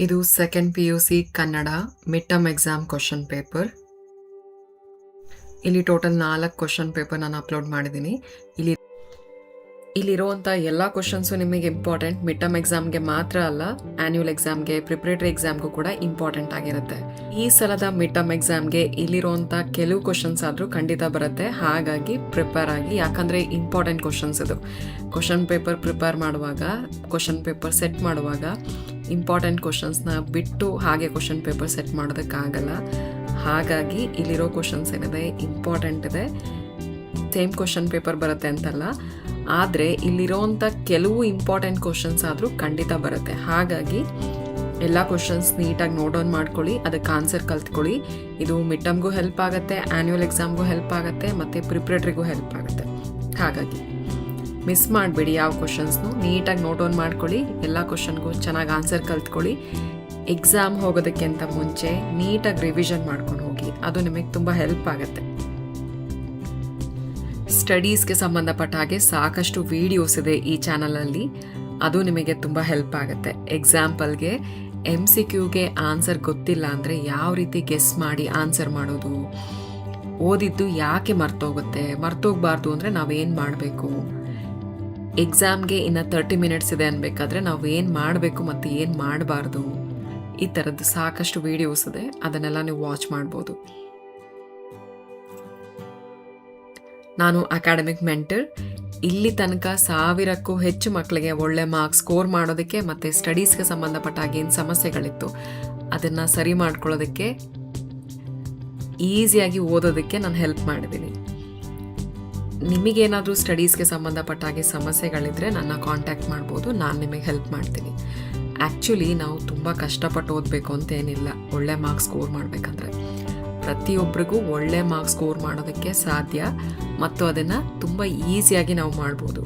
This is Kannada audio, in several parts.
ಇದು second PUC Kannada mid term exam question paper. ಇಲ್ಲಿ ಟೋಟಲ್ 4 ಕ್ವಶನ್ ಪೇಪರ್ ನಾನು ಅಪ್ಲೋಡ್ ಮಾಡಿದ್ದೀನಿ. ಇಲ್ಲಿರುವಂಥ ಎಲ್ಲ ಕ್ವಶನ್ಸು ನಿಮಗೆ ಇಂಪಾರ್ಟೆಂಟ್. ಮಿಡ್ ಟರ್ಮ್ ಎಕ್ಸಾಮ್ಗೆ ಮಾತ್ರ ಅಲ್ಲ, ಆ್ಯನ್ಯುವಲ್ ಎಕ್ಸಾಮ್ಗೆ, ಪ್ರಿಪ್ರೇಟರಿ ಎಕ್ಸಾಮ್ಗೂ ಕೂಡ ಇಂಪಾರ್ಟೆಂಟ್ ಆಗಿರುತ್ತೆ. ಈ ಸಲದ ಮಿಡ್ ಟರ್ಮ್ ಎಕ್ಸಾಮ್ಗೆ ಇಲ್ಲಿರುವಂಥ ಕೆಲವು ಕ್ವಶನ್ಸ್ ಆದರೂ ಖಂಡಿತ ಬರುತ್ತೆ. ಹಾಗಾಗಿ ಪ್ರಿಪೇರ್ ಆಗಿ, ಯಾಕಂದರೆ ಇಂಪಾರ್ಟೆಂಟ್ ಕ್ವಶನ್ಸ್ ಇದು. ಕ್ವಶನ್ ಪೇಪರ್ ಪ್ರಿಪೇರ್ ಮಾಡುವಾಗ, ಕ್ವಶನ್ ಪೇಪರ್ ಸೆಟ್ ಮಾಡುವಾಗ ಇಂಪಾರ್ಟೆಂಟ್ ಕ್ವಶನ್ಸ್ನ ಬಿಟ್ಟು ಹಾಗೆ ಕ್ವಶನ್ ಪೇಪರ್ ಸೆಟ್ ಮಾಡೋದಕ್ಕಾಗಲ್ಲ. ಹಾಗಾಗಿ ಇಲ್ಲಿರೋ ಕ್ವಶನ್ಸ್ ಏನಿದೆ ಇಂಪಾರ್ಟೆಂಟ್ ಇದೆ. ಸೇಮ್ ಕ್ವಶನ್ ಪೇಪರ್ ಬರುತ್ತೆ ಅಂತಲ್ಲ, ಆದರೆ ಇಲ್ಲಿರೋವಂಥ ಕೆಲವು ಇಂಪಾರ್ಟೆಂಟ್ ಕ್ವಶನ್ಸ್ ಆದರೂ ಖಂಡಿತ ಬರುತ್ತೆ. ಹಾಗಾಗಿ ಎಲ್ಲ ಕ್ವಶನ್ಸ್ ನೀಟಾಗಿ ನೋಟ್ ಡೌನ್ ಮಾಡ್ಕೊಳ್ಳಿ, ಅದಕ್ಕೆ ಆನ್ಸರ್ ಕಲ್ತ್ಕೊಳ್ಳಿ. ಇದು ಮಿಡ್ ಟರ್ಮ್ಗೂ ಹೆಲ್ಪ್ ಆಗುತ್ತೆ, ಆ್ಯನ್ಯುವಲ್ ಎಕ್ಸಾಮ್ಗೂ ಹೆಲ್ಪ್ ಆಗುತ್ತೆ, ಮತ್ತು ಪ್ರಿಪ್ರೇಟರಿಗೂ ಹೆಲ್ಪ್ ಆಗುತ್ತೆ. ಹಾಗಾಗಿ ಮಿಸ್ ಮಾಡಬೇಡಿ, ಯಾವ ಕ್ವಶನ್ಸ್ನು ನೀಟಾಗಿ ನೋಟ್ ಡೌನ್ ಮಾಡ್ಕೊಳ್ಳಿ. ಎಲ್ಲ ಕ್ವಶನ್ಗೂ ಚೆನ್ನಾಗಿ ಆನ್ಸರ್ ಕಲ್ತ್ಕೊಳ್ಳಿ. ಎಕ್ಸಾಮ್ ಹೋಗೋದಕ್ಕಿಂತ ಮುಂಚೆ ನೀಟಾಗಿ ರಿವಿಷನ್ ಮಾಡ್ಕೊಂಡು ಹೋಗಿ, ಅದು ನಿಮಗೆ ತುಂಬ ಹೆಲ್ಪ್ ಆಗುತ್ತೆ. ಸ್ಟಡೀಸ್ಗೆ ಸಂಬಂಧಪಟ್ಟ ಹಾಗೆ ಸಾಕಷ್ಟು ವಿಡಿಯೋಸ್ ಇದೆ ಈ ಚಾನಲಲ್ಲಿ, ಅದು ನಿಮಗೆ ತುಂಬ ಹೆಲ್ಪ್ ಆಗುತ್ತೆ. ಎಕ್ಸಾಂಪಲ್ಗೆ MCQಗೆ ಆನ್ಸರ್ ಗೊತ್ತಿಲ್ಲ ಅಂದರೆ ಯಾವ ರೀತಿ ಗೆಸ್ ಮಾಡಿ ಆನ್ಸರ್ ಮಾಡೋದು, ಓದಿದ್ದು ಯಾಕೆ ಮರ್ತೋಗಬಾರ್ದು ಅಂದರೆ ನಾವೇನು ಮಾಡಬೇಕು, ಎಕ್ಸಾಮ್ಗೆ ಇನ್ನು 30 ಮಿನಿಟ್ಸ್ ಇದೆ ಅನ್ಬೇಕಾದ್ರೆ ನಾವು ಏನು ಮಾಡಬೇಕು ಮತ್ತು ಏನು ಮಾಡಬಾರ್ದು, ಈ ಥರದ್ದು ಸಾಕಷ್ಟು ವಿಡಿಯೋಸ್ ಇದೆ, ಅದನ್ನೆಲ್ಲ ನೀವು ವಾಚ್ ಮಾಡ್ಬೋದು. ನಾನು ಅಕಾಡೆಮಿಕ್ ಮೆಂಟರ್. ಇಲ್ಲಿ ತನಕ 1000ಕ್ಕೂ ಹೆಚ್ಚು ಮಕ್ಕಳಿಗೆ ಒಳ್ಳೆ ಮಾರ್ಕ್ಸ್ ಸ್ಕೋರ್ ಮಾಡೋದಕ್ಕೆ ಮತ್ತು ಸ್ಟಡೀಸ್ಗೆ ಸಂಬಂಧಪಟ್ಟ ಹಾಗೆ ಏನು ಸಮಸ್ಯೆಗಳಿತ್ತು ಅದನ್ನು ಸರಿ ಮಾಡ್ಕೊಳ್ಳೋದಕ್ಕೆ, ಈಸಿಯಾಗಿ ಓದೋದಕ್ಕೆ ನಾನು ಹೆಲ್ಪ್ ಮಾಡಿದ್ದೀನಿ. ನಿಮಗೇನಾದರೂ ಸ್ಟಡೀಸ್ಗೆ ಸಂಬಂಧಪಟ್ಟ ಹಾಗೆ ಸಮಸ್ಯೆಗಳಿದ್ದರೆ ನನ್ನ ಕಾಂಟ್ಯಾಕ್ಟ್ ಮಾಡ್ಬೋದು, ನಾನು ನಿಮಗೆ ಹೆಲ್ಪ್ ಮಾಡ್ತೀನಿ. ಆ್ಯಕ್ಚುಲಿ ನಾವು ತುಂಬ ಕಷ್ಟಪಟ್ಟು ಓದಬೇಕು ಅಂತ ಏನಿಲ್ಲ. ಒಳ್ಳೆ ಮಾರ್ಕ್ಸ್ ಸ್ಕೋರ್ ಮಾಡಬೇಕಂದ್ರೆ ಪ್ರತಿಯೊಬ್ಬರಿಗೂ ಒಳ್ಳೆ ಮಾರ್ಕ್ಸ್ ಸ್ಕೋರ್ ಮಾಡೋದಕ್ಕೆ ಸಾಧ್ಯ, ಮತ್ತು ಅದನ್ನು ತುಂಬ ಈಸಿಯಾಗಿ ನಾವು ಮಾಡ್ಬೋದು.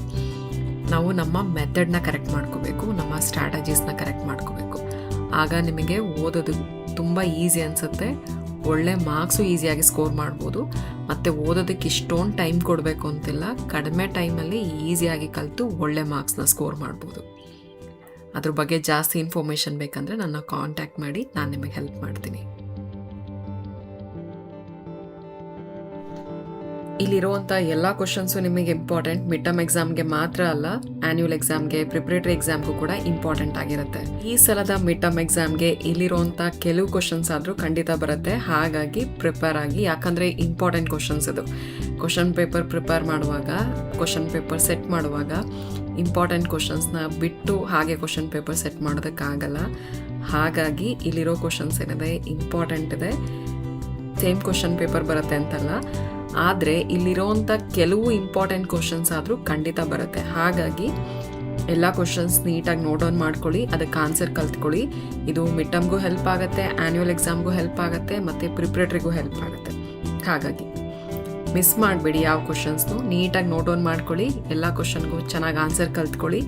ನಾವು ನಮ್ಮ ಮೆಥಡ್ನ ಕರೆಕ್ಟ್ ಮಾಡ್ಕೋಬೇಕು, ನಮ್ಮ ಸ್ಟ್ರಾಟಜೀಸ್ನ ಕರೆಕ್ಟ್ ಮಾಡ್ಕೋಬೇಕು. ಆಗ ನಿಮಗೆ ಓದೋದು ತುಂಬ ಈಸಿ ಅನಿಸುತ್ತೆ, ಒಳ್ಳೆ ಮಾರ್ಕ್ಸು ಈಸಿಯಾಗಿ ಸ್ಕೋರ್ ಮಾಡ್ಬೋದು. ಮತ್ತು ಓದೋದಕ್ಕೆ ಇಷ್ಟೊಂದು ಟೈಮ್ ಕೊಡಬೇಕು ಅಂತಿಲ್ಲ, ಕಡಿಮೆ ಟೈಮಲ್ಲಿ ಈಸಿಯಾಗಿ ಕಲಿತು ಒಳ್ಳೆ ಮಾರ್ಕ್ಸ್ನ ಸ್ಕೋರ್ ಮಾಡ್ಬೋದು. ಅದ್ರ ಬಗ್ಗೆ ಜಾಸ್ತಿ ಇನ್ಫಾರ್ಮೇಷನ್ ಬೇಕಂದರೆ ನನ್ನ ಕಾಂಟ್ಯಾಕ್ಟ್ ಮಾಡಿ, ನಾನು ನಿಮಗೆ ಹೆಲ್ಪ್ ಮಾಡ್ತೀನಿ. ಇಲ್ಲಿರುವಂಥ ಎಲ್ಲ ಕ್ವಶನ್ಸು ನಿಮಗೆ ಇಂಪಾರ್ಟೆಂಟ್. ಮಿಡ್ ಟರ್ಮ್ ಎಕ್ಸಾಮ್ಗೆ ಮಾತ್ರ ಅಲ್ಲ, ಆ್ಯನ್ಯುವಲ್ ಎಕ್ಸಾಮ್ಗೆ, ಪ್ರಿಪ್ರೇಟರಿ ಎಕ್ಸಾಮ್ಗೂ ಕೂಡ ಇಂಪಾರ್ಟೆಂಟ್ ಆಗಿರುತ್ತೆ. ಈ ಸಲದ ಮಿಡ್ ಟರ್ಮ್ ಎಕ್ಸಾಮ್ಗೆ ಇಲ್ಲಿರುವಂಥ ಕೆಲವು ಕ್ವಶನ್ಸ್ ಆದರೂ ಖಂಡಿತ ಬರುತ್ತೆ. ಹಾಗಾಗಿ ಪ್ರಿಪೇರ್ ಆಗಿ, ಯಾಕಂದರೆ ಇಂಪಾರ್ಟೆಂಟ್ ಕ್ವಶನ್ಸ್ ಇದು. ಕ್ವಶನ್ ಪೇಪರ್ ಪ್ರಿಪೇರ್ ಮಾಡುವಾಗ, ಕ್ವಶನ್ ಪೇಪರ್ ಸೆಟ್ ಮಾಡುವಾಗ ಇಂಪಾರ್ಟೆಂಟ್ ಕ್ವಶನ್ಸ್ನ ಬಿಟ್ಟು ಹಾಗೆ ಕ್ವಶನ್ ಪೇಪರ್ ಸೆಟ್ ಮಾಡೋದಕ್ಕಾಗಲ್ಲ. ಹಾಗಾಗಿ ಇಲ್ಲಿರೋ ಕ್ವಶನ್ಸ್ ಏನಿದೆ ಇಂಪಾರ್ಟೆಂಟ್ ಇದೆ. ಸೇಮ್ ಕ್ವಶನ್ ಪೇಪರ್ ಬರುತ್ತೆ ಅಂತಲ್ಲ, ಆದರೆ ಇಲ್ಲಿರೋವಂಥ ಕೆಲವು ಇಂಪಾರ್ಟೆಂಟ್ ಕ್ವಶನ್ಸ್ ಆದರೂ ಖಂಡಿತ ಬರುತ್ತೆ. ಹಾಗಾಗಿ ಎಲ್ಲ ಕ್ವಶನ್ಸ್ ನೀಟಾಗಿ ನೋಟ್ ಡೌನ್ ಮಾಡ್ಕೊಳ್ಳಿ, ಅದಕ್ಕೆ ಆನ್ಸರ್ ಕಲ್ತ್ಕೊಳ್ಳಿ. ಇದು ಮಿಡ್ ಟರ್ಮ್ಗೂ ಹೆಲ್ಪ್ ಆಗುತ್ತೆ, ಆ್ಯನ್ಯುವಲ್ ಎಕ್ಸಾಮ್ಗೂ ಹೆಲ್ಪ್ ಆಗುತ್ತೆ, ಮತ್ತು ಪ್ರಿಪ್ರೇಟರಿಗೂ ಹೆಲ್ಪ್ ಆಗುತ್ತೆ. ಹಾಗಾಗಿ ಮಿಸ್ ಮಾಡಬೇಡಿ, ಯಾವ ಕ್ವಶನ್ಸ್ನು ನೀಟಾಗಿ ನೋಟ್ ಡೌನ್ ಮಾಡ್ಕೊಳ್ಳಿ. ಎಲ್ಲ ಕ್ವಶನ್ಗೂ ಚೆನ್ನಾಗಿ ಆನ್ಸರ್ ಕಲ್ತ್ಕೊಳ್ಳಿ.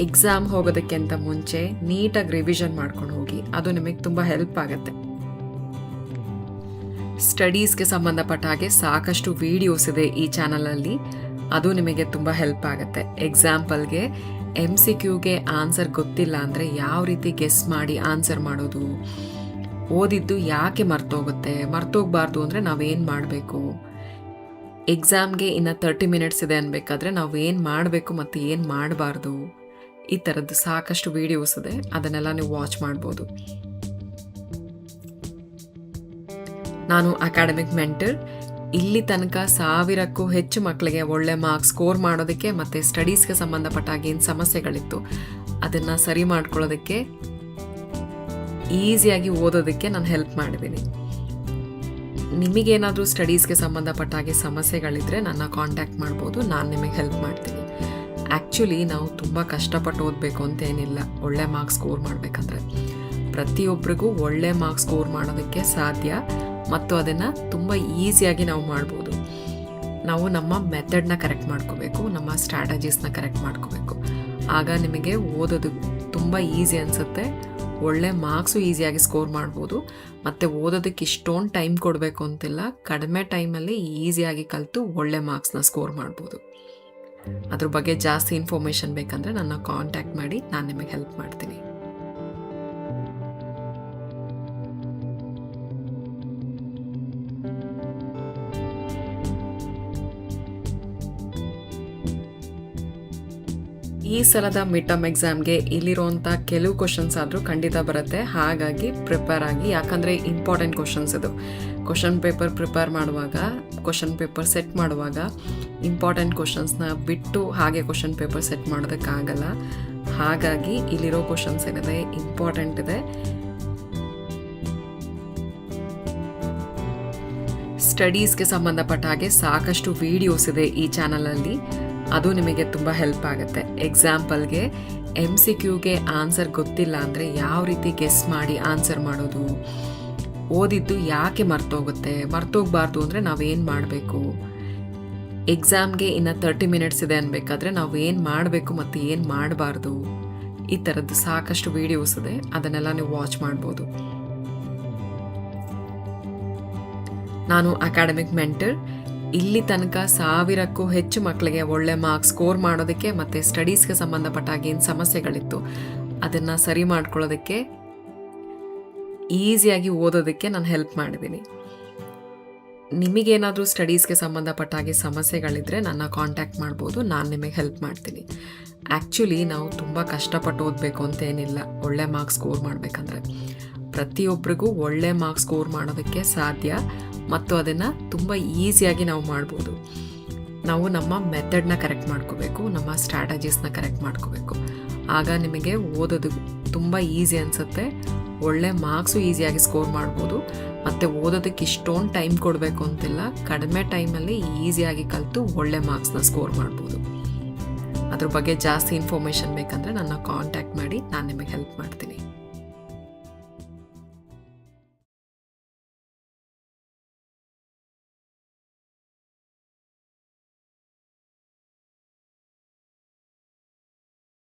ಎಕ್ಸಾಮ್ ಹೋಗೋದಕ್ಕಿಂತ ಮುಂಚೆ ನೀಟಾಗಿ ರಿವಿಷನ್ ಮಾಡ್ಕೊಂಡು ಹೋಗಿ, ಅದು ನಿಮಗೆ ತುಂಬ ಹೆಲ್ಪ್ ಆಗುತ್ತೆ. ಸ್ಟಡೀಸ್ಗೆ ಸಂಬಂಧಪಟ್ಟ ಹಾಗೆ ಸಾಕಷ್ಟು ವಿಡಿಯೋಸ್ ಇದೆ ಈ ಚಾನಲಲ್ಲಿ, ಅದು ನಿಮಗೆ ತುಂಬ ಹೆಲ್ಪ್ ಆಗುತ್ತೆ. ಎಕ್ಸಾಂಪಲ್ಗೆ MCQಗೆ ಆನ್ಸರ್ ಗೊತ್ತಿಲ್ಲ ಅಂದರೆ ಯಾವ ರೀತಿ ಗೆಸ್ ಮಾಡಿ ಆನ್ಸರ್ ಮಾಡೋದು, ಓದಿದ್ದು ಯಾಕೆ ಮರ್ತೋಗಬಾರ್ದು ಅಂದರೆ ನಾವೇನು ಮಾಡಬೇಕು, ಎಕ್ಸಾಮ್ಗೆ ಇನ್ನು 30 ಮಿನಿಟ್ಸ್ ಇದೆ ಅನ್ಬೇಕಾದ್ರೆ ನಾವು ಏನು ಮಾಡಬೇಕು ಮತ್ತು ಏನು ಮಾಡಬಾರ್ದು, ಈ ಥರದ್ದು ಸಾಕಷ್ಟು ವಿಡಿಯೋಸ್ ಇದೆ, ಅದನ್ನೆಲ್ಲ ನೀವು ವಾಚ್ ಮಾಡ್ಬೋದು. ನಾನು ಅಕಾಡೆಮಿಕ್ ಮೆಂಟರ್. ಇಲ್ಲಿ ತನಕ 1000ಕ್ಕೂ ಹೆಚ್ಚು ಮಕ್ಕಳಿಗೆ ಒಳ್ಳೆ ಮಾರ್ಕ್ಸ್ ಸ್ಕೋರ್ ಮಾಡೋದಕ್ಕೆ ಮತ್ತು ಸ್ಟಡೀಸ್ಗೆ ಸಂಬಂಧಪಟ್ಟ ಹಾಗೆ ಏನು ಸಮಸ್ಯೆಗಳಿತ್ತು ಅದನ್ನು ಸರಿ ಮಾಡ್ಕೊಳ್ಳೋದಕ್ಕೆ, ಈಸಿಯಾಗಿ ಓದೋದಕ್ಕೆ ನಾನು ಹೆಲ್ಪ್ ಮಾಡಿದ್ದೀನಿ. ನಿಮಗೇನಾದರೂ ಸ್ಟಡೀಸ್ಗೆ ಸಂಬಂಧಪಟ್ಟ ಹಾಗೆ ಸಮಸ್ಯೆಗಳಿದ್ದರೆ ನನ್ನ ಕಾಂಟ್ಯಾಕ್ಟ್ ಮಾಡ್ಬೋದು, ನಾನು ನಿಮಗೆ ಹೆಲ್ಪ್ ಮಾಡ್ತೀನಿ. ಆ್ಯಕ್ಚುಲಿ ನಾವು ತುಂಬ ಕಷ್ಟಪಟ್ಟು ಓದಬೇಕು ಅಂತ ಏನಿಲ್ಲ. ಒಳ್ಳೆ ಮಾರ್ಕ್ಸ್ ಸ್ಕೋರ್ ಮಾಡಬೇಕಂದ್ರೆ ಪ್ರತಿಯೊಬ್ಬರಿಗೂ ಒಳ್ಳೆ ಮಾರ್ಕ್ಸ್ ಸ್ಕೋರ್ ಮಾಡೋದಕ್ಕೆ ಸಾಧ್ಯ, ಮತ್ತು ಅದನ್ನು ತುಂಬ ಈಸಿಯಾಗಿ ನಾವು ಮಾಡ್ಬೋದು. ನಾವು ನಮ್ಮ ಮೆಥಡ್ನ ಕರೆಕ್ಟ್ ಮಾಡ್ಕೋಬೇಕು, ನಮ್ಮ ಸ್ಟ್ರಾಟಜೀಸ್ನ ಕರೆಕ್ಟ್ ಮಾಡ್ಕೋಬೇಕು. ಆಗ ನಿಮಗೆ ಓದೋದು ತುಂಬ ಈಸಿ ಅನಿಸುತ್ತೆ, ಒಳ್ಳೆ ಮಾರ್ಕ್ಸು ಈಸಿಯಾಗಿ ಸ್ಕೋರ್ ಮಾಡ್ಬೋದು. ಮತ್ತು ಓದೋದಕ್ಕೆ ಇಷ್ಟೊಂದು ಟೈಮ್ ಕೊಡಬೇಕು ಅಂತಿಲ್ಲ, ಕಡಿಮೆ ಟೈಮಲ್ಲಿ ಈಸಿಯಾಗಿ ಕಲಿತು ಒಳ್ಳೆ ಮಾರ್ಕ್ಸ್ನ ಸ್ಕೋರ್ ಮಾಡ್ಬೋದು. ಅದ್ರ ಬಗ್ಗೆ ಜಾಸ್ತಿ ಇನ್ಫಾರ್ಮೇಷನ್ ಬೇಕಂದರೆ ನನ್ನ ಕಾಂಟ್ಯಾಕ್ಟ್ ಮಾಡಿ, ನಾನು ನಿಮಗೆ ಹೆಲ್ಪ್ ಮಾಡ್ತೀನಿ. ಈ ಸಲದ ಮಿಡ್ ಟರ್ಮ್ ಎಕ್ಸಾಮ್ಗೆ ಇಲ್ಲಿರುವಂಥ ಕೆಲವು ಕ್ವಶನ್ಸ್ ಆದರೂ ಖಂಡಿತ ಬರುತ್ತೆ. ಹಾಗಾಗಿ ಪ್ರಿಪೇರ್ ಆಗಿ, ಯಾಕಂದರೆ ಇಂಪಾರ್ಟೆಂಟ್ ಕ್ವಶನ್ಸ್ ಇದು. ಕ್ವಶನ್ ಪೇಪರ್ ಪ್ರಿಪೇರ್ ಮಾಡುವಾಗ, ಕ್ವಶನ್ ಪೇಪರ್ ಸೆಟ್ ಮಾಡುವಾಗ ಇಂಪಾರ್ಟೆಂಟ್ ಕ್ವಶನ್ಸ್ನ ಬಿಟ್ಟು ಹಾಗೆ ಕ್ವಶನ್ ಪೇಪರ್ ಸೆಟ್ ಮಾಡೋದಕ್ಕಾಗಲ್ಲ. ಹಾಗಾಗಿ ಇಲ್ಲಿರೋ ಕ್ವಶನ್ಸ್ ಏನಿದೆ ಇಂಪಾರ್ಟೆಂಟ್ ಇದೆ. ಸ್ಟಡೀಸ್ಗೆ ಸಂಬಂಧಪಟ್ಟ ಹಾಗೆ ಸಾಕಷ್ಟು ವಿಡಿಯೋಸ್ ಇದೆ ಈ ಚಾನಲಲ್ಲಿ, ಅದು ನಿಮಗೆ ತುಂಬ ಹೆಲ್ಪ್ ಆಗುತ್ತೆ. ಎಕ್ಸಾಂಪಲ್ಗೆ MCQಗೆ ಆನ್ಸರ್ ಗೊತ್ತಿಲ್ಲ ಅಂದರೆ ಯಾವ ರೀತಿ ಗೆಸ್ ಮಾಡಿ ಆನ್ಸರ್ ಮಾಡೋದು, ಓದಿದ್ದು ಯಾಕೆ ಮರ್ತೋಗಬಾರ್ದು ಅಂದರೆ ನಾವೇನು ಮಾಡಬೇಕು, ಎಕ್ಸಾಮ್ಗೆ ಇನ್ನು 30 ಮಿನಿಟ್ಸ್ ಇದೆ ಅನ್ಬೇಕಾದ್ರೆ ನಾವು ಏನು ಮಾಡಬೇಕು ಮತ್ತು ಏನು ಮಾಡಬಾರ್ದು, ಈ ಥರದ್ದು ಸಾಕಷ್ಟು ವಿಡಿಯೋಸ್ ಇದೆ, ಅದನ್ನೆಲ್ಲ ನೀವು ವಾಚ್ ಮಾಡ್ಬೋದು. ನಾನು ಅಕಾಡೆಮಿಕ್ ಮೆಂಟರ್. ಇಲ್ಲಿ ತನಕ 1000ಕ್ಕೂ ಹೆಚ್ಚು ಮಕ್ಕಳಿಗೆ ಒಳ್ಳೆ ಮಾರ್ಕ್ಸ್ ಸ್ಕೋರ್ ಮಾಡೋದಕ್ಕೆ ಮತ್ತು ಸ್ಟಡೀಸ್ಗೆ ಸಂಬಂಧಪಟ್ಟಾಗ ಏನು ಸಮಸ್ಯೆಗಳಿತ್ತು ಅದನ್ನು ಸರಿ ಮಾಡ್ಕೊಳ್ಳೋದಕ್ಕೆ, ಈಸಿಯಾಗಿ ಓದೋದಕ್ಕೆ ನಾನು ಹೆಲ್ಪ್ ಮಾಡಿದ್ದೀನಿ. ನಿಮಗೇನಾದರೂ ಸ್ಟಡೀಸ್ಗೆ ಸಂಬಂಧಪಟ್ಟಾಗೆ ಸಮಸ್ಯೆಗಳಿದ್ದರೆ ನನ್ನ ಕಾಂಟ್ಯಾಕ್ಟ್ ಮಾಡ್ಬೋದು, ನಾನು ನಿಮಗೆ ಹೆಲ್ಪ್ ಮಾಡ್ತೀನಿ. ಆ್ಯಕ್ಚುಲಿ ನಾವು ತುಂಬ ಕಷ್ಟಪಟ್ಟು ಓದಬೇಕು ಅಂತೇನಿಲ್ಲ ಒಳ್ಳೆ ಮಾರ್ಕ್ಸ್ ಸ್ಕೋರ್ ಮಾಡಬೇಕಂದ್ರೆ. ಪ್ರತಿಯೊಬ್ಬರಿಗೂ ಒಳ್ಳೆ ಮಾರ್ಕ್ಸ್ ಸ್ಕೋರ್ ಮಾಡೋದಕ್ಕೆ ಸಾಧ್ಯ ಮತ್ತು ಅದನ್ನು ತುಂಬ ಈಸಿಯಾಗಿ ನಾವು ಮಾಡ್ಬೋದು. ನಾವು ನಮ್ಮ ಮೆಥಡ್ನ ಕರೆಕ್ಟ್ ಮಾಡ್ಕೋಬೇಕು, ನಮ್ಮ ಸ್ಟ್ರಾಟಜೀಸ್ನ ಕರೆಕ್ಟ್ ಮಾಡ್ಕೋಬೇಕು. ಆಗ ನಿಮಗೆ ಓದೋದು ತುಂಬ ಈಸಿ ಅನಿಸುತ್ತೆ, ಒಳ್ಳೆ ಮಾರ್ಕ್ಸು ಈಸಿಯಾಗಿ ಸ್ಕೋರ್ ಮಾಡ್ಬೋದು. ಮತ್ತು ಓದೋದಕ್ಕೆ ಇಷ್ಟೊಂದು ಟೈಮ್ ಕೊಡಬೇಕು ಅಂತಿಲ್ಲ, ಕಡಿಮೆ ಟೈಮಲ್ಲಿ ಈಸಿಯಾಗಿ ಕಲಿತು ಒಳ್ಳೆ ಮಾರ್ಕ್ಸ್ನ ಸ್ಕೋರ್ ಮಾಡ್ಬೋದು. ಅದ್ರ ಬಗ್ಗೆ ಜಾಸ್ತಿ ಇನ್ಫಾರ್ಮೇಷನ್ ಬೇಕಂದರೆ ನನ್ನ ಕಾಂಟ್ಯಾಕ್ಟ್ ಮಾಡಿ, ನಾನು ನಿಮಗೆ ಹೆಲ್ಪ್ ಮಾಡ್ತೀನಿ.